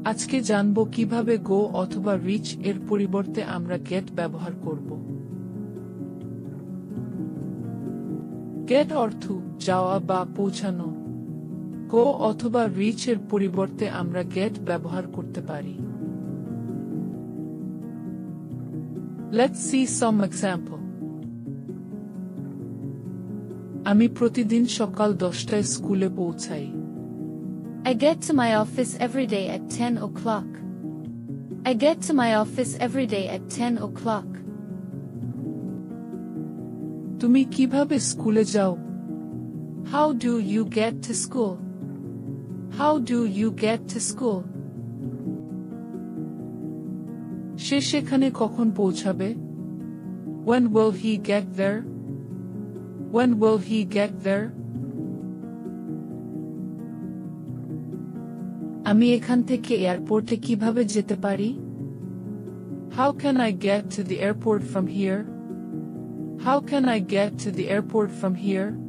আজকে জানবো কিভাবে গো অথবা রিচ এর পরিবর্তে আমরা গেট ব্যবহার করব। গেট অর্থ যাওয়া বা পৌঁছানো। গো অথবা রিচ এর পরিবর্তে আমরা গেট ব্যবহার করতে পারি। Let's see some example. আমি প্রতিদিন সকাল 10টায় স্কুলে পৌঁছাই। I get to my office every day at 10 o'clock. I get to my office every day at 10 o'clock. তুমি কিভাবে স্কুলে যাও? How do you get to school? How do you get to school? সে সেখানে কখন পৌঁছাবে? When will he get there? When will he get there? আমি এখান থেকে এয়ারপোর্টে কিভাবে যেতে পারি? How can I get to the airport from here? How can I get to the airport from here?